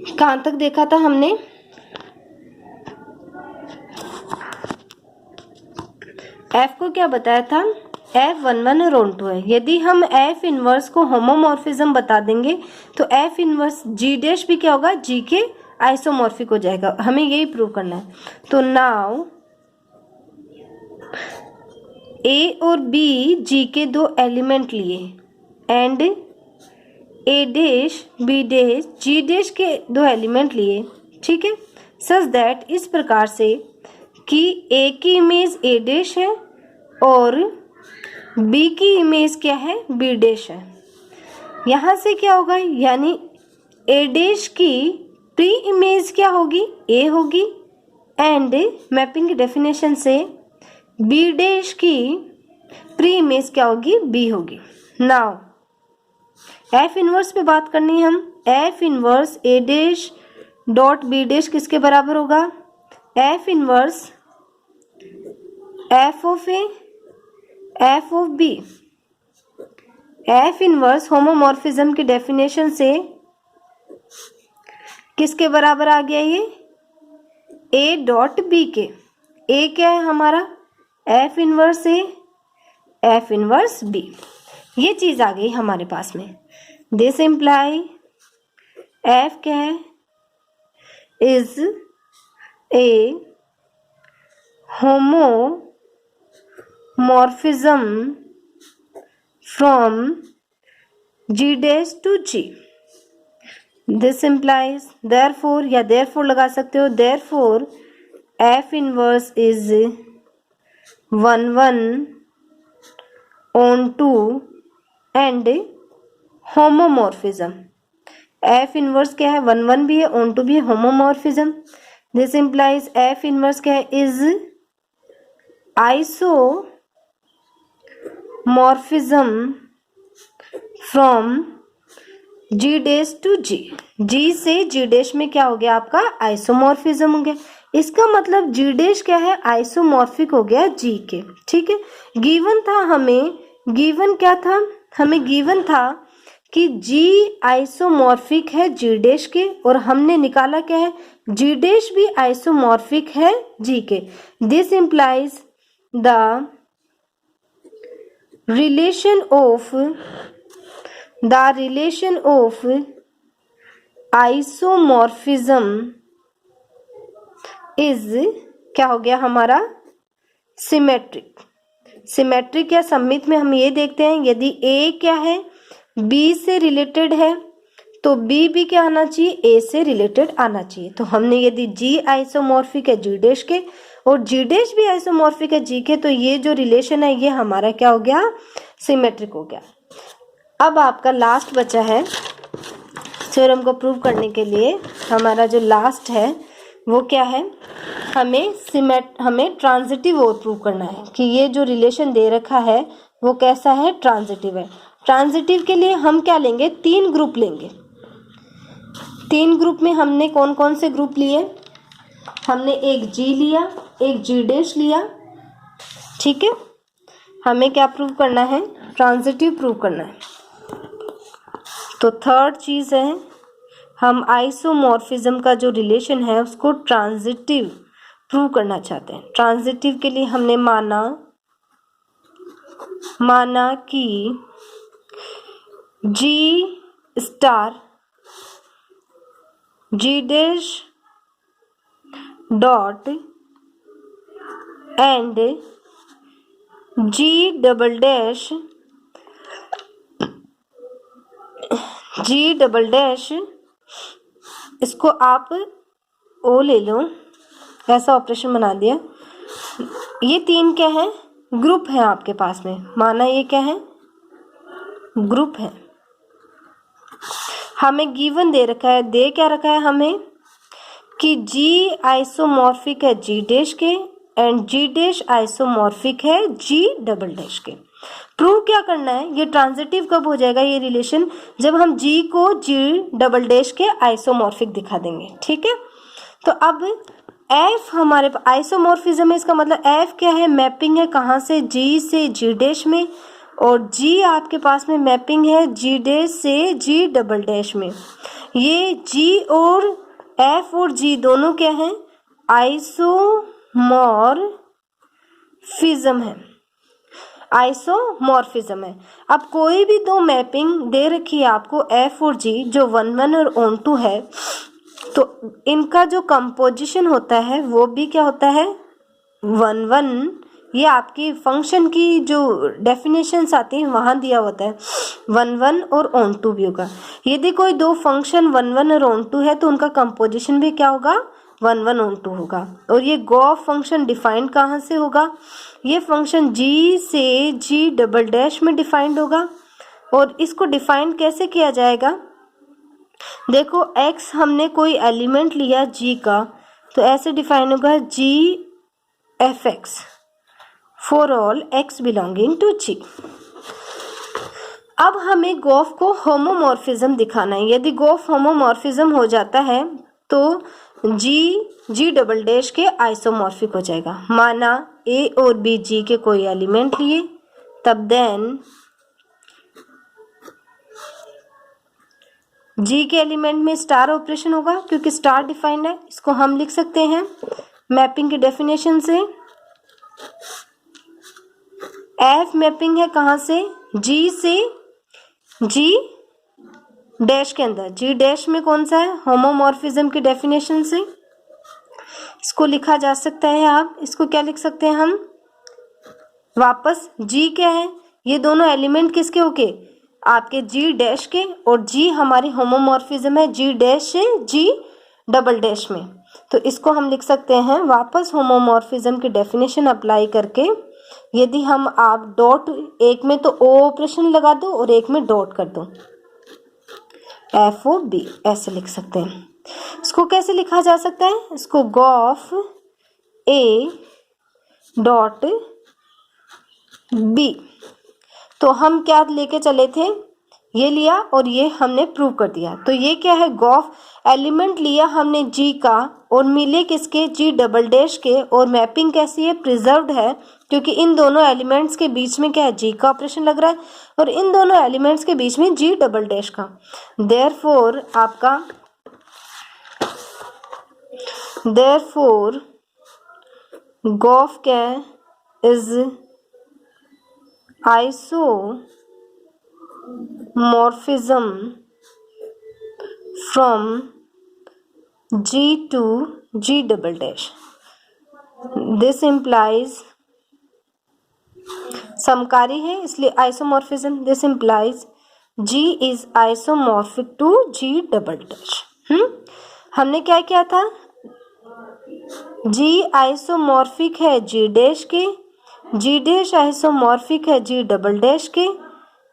कहाँ तक देखा था हमने? एफ को क्या बताया था? F11 और ऑन टू है। यदि हम F इनवर्स को होमोमॉर्फिज्म बता देंगे तो F इनवर्स G डैश भी क्या होगा? G के आइसोमॉर्फिक हो जाएगा। हमें यही प्रूव करना है। तो नाउ A और B G के दो एलिमेंट लिए and A dash B dash G dash के दो एलिमेंट लिए, ठीक है, सच दैट इस प्रकार से कि A की इमेज A डैश है और B की इमेज क्या है? B डैश है। यहाँ से क्या होगा? यानी A डैश की प्री इमेज क्या होगी? A होगी एंड मैपिंग की डेफिनेशन से B डैश की प्री इमेज क्या होगी? B होगी। नाउ F इनवर्स पे बात करनी है हम। F inverse A dash dot B dash किसके बराबर होगा? F inverse F of A F of B। F inverse homomorphism की डेफिनेशन से किसके बराबर आ गया ये? A डॉट B के। A क्या है हमारा? F inverse A F inverse B। ये चीज आ गई हमारे पास में। दिस इम्प्लाई F क्या है? Is a homomorphism from G dash to G. This implies therefore या therefore लगा सकते हो, therefore F inverse is 1 on 2 and homomorphism. F inverse क्या है? 1 भी है, on 2 भी है, homomorphism. This implies F inverse क्या है? is isomorphism from G dash to G. G से G dash में क्या हो गया आपका? आइसोमॉर्फिज्म हो गया। इसका मतलब G dash क्या है? आइसोमॉर्फिक हो गया G के, ठीक है। गिवन था हमें, गिवन क्या था? हमें गिवन था कि G आइसोमॉर्फिक है G डैश के और हमने निकाला क्या है? G डैश भी आइसोमॉर्फिक है G के। This implies the relation of isomorphism is क्या हो गया हमारा? सिमेट्रिक। सिमेट्रिक या सममित में हम ये देखते हैं, यदि A क्या है? B से रिलेटेड है तो B भी क्या आना चाहिए? A से रिलेटेड आना चाहिए। तो हमने यदि G आइसोमॉर्फिक है G डैश के और G डैश भी आइसोमॉर्फिक है G के, तो ये जो रिलेशन है ये हमारा क्या हो गया? सिमेट्रिक हो गया। अब आपका लास्ट बचा है थ्योरम को प्रूव करने के लिए। हमारा जो लास्ट है वो क्या है? हमें ट्रांजिटिव और प्रूव करना है कि ये जो रिलेशन दे रखा है वो कैसा है? ट्रांजिटिव है। ट्रांजिटिव के लिए हम क्या लेंगे? 3 ग्रुप लेंगे। 3 ग्रुप में हमने कौन कौन से ग्रुप लिए? हमने एक G लिया, एक G डैश लिया, ठीक है। हमें क्या प्रूव करना है? ट्रांजिटिव प्रूव करना है। तो थर्ड चीज है, हम आइसोमॉर्फिज्म का जो रिलेशन है उसको ट्रांजिटिव प्रूव करना चाहते हैं। ट्रांजिटिव के लिए हमने माना कि G star G dash dot and G double dash इसको आप ओ ले लो, ऐसा ऑपरेशन बना दिया। ये 3 क्या है? ग्रुप है आपके पास में। माना ये क्या है? ग्रुप है। हमें गिवन दे रखा है, दे क्या रखा है हमें? कि G आइसोमॉर्फिक है G डैश के एंड G डैश आइसोमॉर्फिक है G डबल डैश के। प्रूव क्या करना है? ये ट्रांजिटिव कब हो जाएगा ये रिलेशन? जब हम G को G डबल डैश के आइसोमॉर्फिक दिखा देंगे, ठीक है। तो अब F हमारे आइसोमॉर्फिज्म है, इसका मतलब F क्या है? मैपिंग है कहाँ से? G से G डैश में, और G आपके पास में मैपिंग है G डैश से G डबल डैश में। ये जी और एफ और जी दोनों क्या हैं, आइसोमॉर्फिज्म है, आइसोमॉर्फिज्म है। अब कोई भी दो मैपिंग दे रखी है आपको एफ और जी जो 1 1 और ऑन 2 है, तो इनका जो कंपोजिशन होता है वो भी क्या होता है 1 1। ये आपकी फंक्शन की जो डेफिनेशंस आती हैं वहाँ दिया होता है 1 1 और ऑन 2 भी होगा। यदि कोई दो फंक्शन 1 1 और ऑन 2 है तो उनका कंपोजिशन भी क्या होगा 1 1 ऑन 2 होगा। और ये गॉस फंक्शन डिफाइंड कहाँ से होगा, ये फंक्शन जी से जी डबल डैश में डिफाइंड होगा। और इसको डिफाइंड कैसे किया जाएगा, देखो x हमने कोई एलिमेंट लिया g का, तो ऐसे डिफाइन होगा g f x for all x belonging to g। अब हमें गॉफ को होमोमॉर्फिज्म दिखाना है। यदि गॉफ होमोमॉर्फिज्म हो जाता है तो जी डबल डैश के आइसोमॉर्फिक हो जाएगा। माना a और b g के कोई एलिमेंट लिए, तब देन जी के एलिमेंट में स्टार ऑपरेशन होगा क्योंकि स्टार डिफाइंड है। इसको हम लिख सकते हैं मैपिंग की डेफिनेशन से, एफ मैपिंग है कहाँ से, जी से जी डैश के अंदर, जी डैश में कौन सा है होमोमॉर्फिज्म की डेफिनेशन से। इसको लिखा जा सकता है, आप इसको क्या लिख सकते हैं हम वापस, जी क्या है, ये दोनों एलिमेंट किसके होके आपके जी डैश के, और जी हमारी होमोमॉर्फिज्म है जी डैश से जी डबल डैश में। तो इसको हम लिख सकते हैं वापस होमोमॉर्फिज्म की डेफिनेशन अप्लाई करके। यदि हम आप डॉट एक में तो ओ ऑपरेशन लगा दो और एक में डॉट कर दो, एफ ओ बी ऐसे लिख सकते हैं। इसको कैसे लिखा जा सकता है, इसको गॉफ ए डॉट बी, तो हम क्या लेके चले थे, ये लिया और ये हमने प्रूव कर दिया। तो ये क्या है गॉफ एलिमेंट लिया हमने जी का और मिले किसके जी डबल डैश के, और मैपिंग कैसी है प्रिजर्व्ड है क्योंकि इन दोनों एलिमेंट्स के बीच में क्या है जी का ऑपरेशन लग रहा है और इन दोनों एलिमेंट्स के बीच में जी डबल डैश का। देयरफॉर आपका गॉफ क्या is isomorphism from G to G double dash. This implies समकारी है इसलिए isomorphism. This implies G is isomorphic to G double dash. हमने क्या किया था, G आइसोमॉर्फिक है G डैश के, जी डैश आइसोमॉर्फिक है जी डबल डैश के,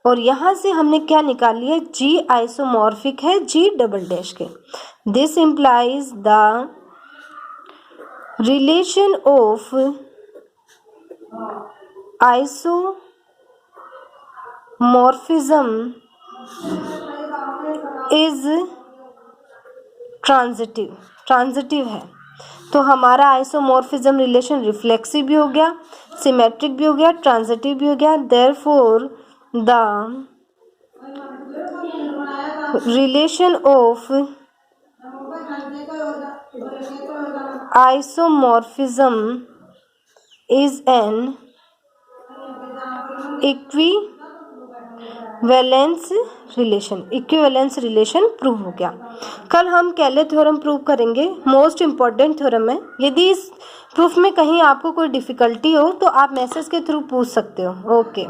और यहाँ से हमने क्या निकाल लिया जी आइसोमॉर्फिक है जी डबल डैश के। This implies the relation of isomorphism is transitive है। तो हमारा आइसोमॉर्फिज्म रिलेशन रिफ्लेक्सिव भी हो गया, सिमेट्रिक भी हो गया, ट्रांजिटिव भी हो गया। Therefore the relation of isomorphism is an equivalence relation prove हो गया। कल हम केले थ्योरम प्रूव करेंगे, मोस्ट इम्पॉर्टेंट थ्योरम है। यदि इस प्रूफ में कहीं आपको कोई डिफिकल्टी हो तो आप मैसेज के थ्रू पूछ सकते हो। ओके।